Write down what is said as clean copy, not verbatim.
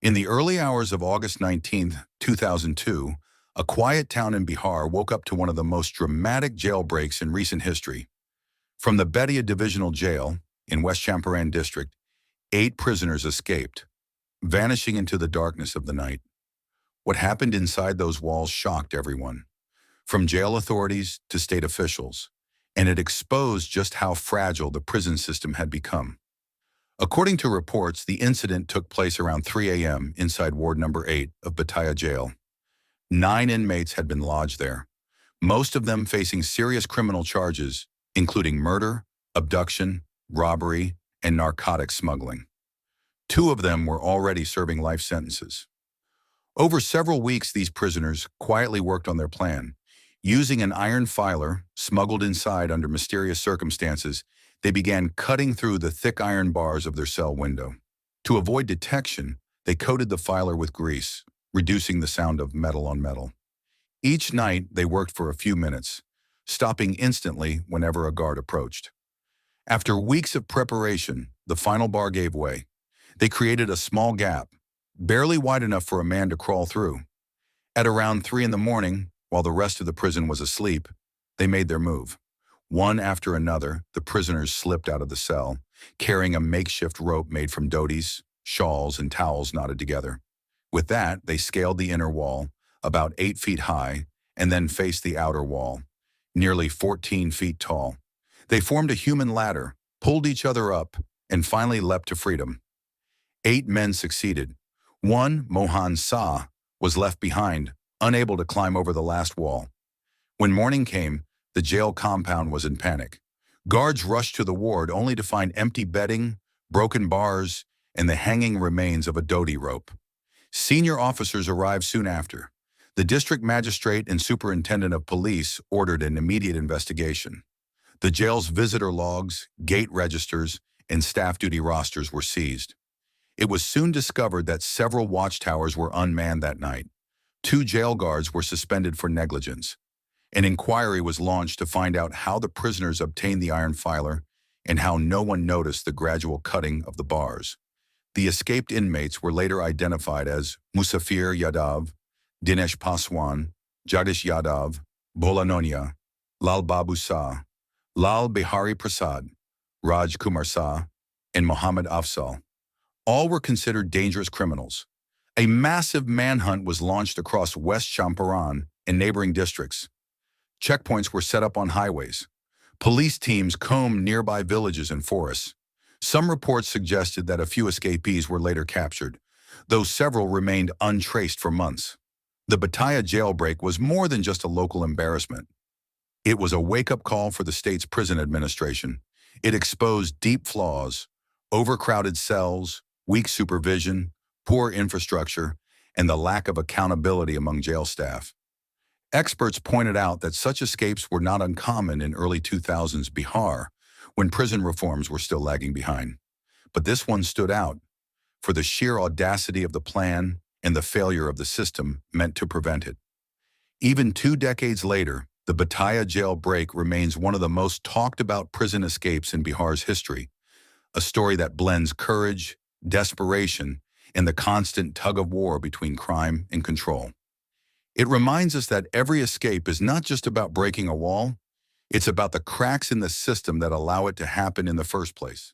In the early hours of August 19th, 2002, a quiet town in Bihar woke up to one of the most dramatic jailbreaks in recent history. From the Bettiah Divisional Jail in West Champaran District, 8 prisoners escaped, vanishing into the darkness of the night. What happened inside those walls shocked everyone, from jail authorities to state officials, and it exposed just how fragile the prison system had become. According to reports, the incident took place around 3 a.m. inside Ward Number 8 of Bettiah Jail. 9 inmates had been lodged there, most of them facing serious criminal charges, including murder, abduction, robbery, and narcotics smuggling. 2 of them were already serving life sentences. Over several weeks, these prisoners quietly worked on their plan. Using an iron filer smuggled inside under mysterious circumstances, they began cutting through the thick iron bars of their cell window. To avoid detection, they coated the filer with grease, reducing the sound of metal on metal. Each night, they worked for a few minutes, stopping instantly whenever a guard approached. After weeks of preparation, the final bar gave way. They created a small gap, barely wide enough for a man to crawl through. At around 3 in the morning, while the rest of the prison was asleep, they made their move. One after another, the prisoners slipped out of the cell, carrying a makeshift rope made from dhotis, shawls, and towels knotted together. With that, they scaled the inner wall, about 8 feet high, and then faced the outer wall, nearly 14 feet tall. They formed a human ladder, pulled each other up, and finally leapt to freedom. 8 men succeeded. One, Mohan Shah, was left behind, unable to climb over the last wall. When morning came, the jail compound was in panic. Guards rushed to the ward only to find empty bedding, broken bars, and the hanging remains of a dhoti rope. Senior officers arrived soon after. The district magistrate and superintendent of police ordered an immediate investigation. The jail's visitor logs, gate registers, and staff duty rosters were seized. It was soon discovered that several watchtowers were unmanned that night. 2 jail guards were suspended for negligence. An inquiry was launched to find out how the prisoners obtained the iron filer and how no one noticed the gradual cutting of the bars. The escaped inmates were later identified as Musafir Yadav, Dinesh Paswan, Jagdish Yadav, Bhola Nonia, Lal Babu Shah, Lal Bihari Prasad, Raj Kumar Shah, and Muhammad Afzal. All were considered dangerous criminals. A massive manhunt was launched across West Champaran and neighboring districts. Checkpoints were set up on highways. Police teams combed nearby villages and forests. Some reports suggested that a few escapees were later captured, though several remained untraced for months. The Bettiah Jailbreak was more than just a local embarrassment. It was a wake-up call for the state's prison administration. It exposed deep flaws, overcrowded cells, weak supervision, poor infrastructure, and the lack of accountability among jail staff. Experts pointed out that such escapes were not uncommon in early 2000s Bihar, when prison reforms were still lagging behind. But this one stood out for the sheer audacity of the plan and the failure of the system meant to prevent it. Even 2 decades later, the Bettiah Jailbreak remains one of the most talked about prison escapes in Bihar's history, a story that blends courage, desperation, and the constant tug-of-war between crime and control. It reminds us that every escape is not just about breaking a wall, it's about the cracks in the system that allow it to happen in the first place.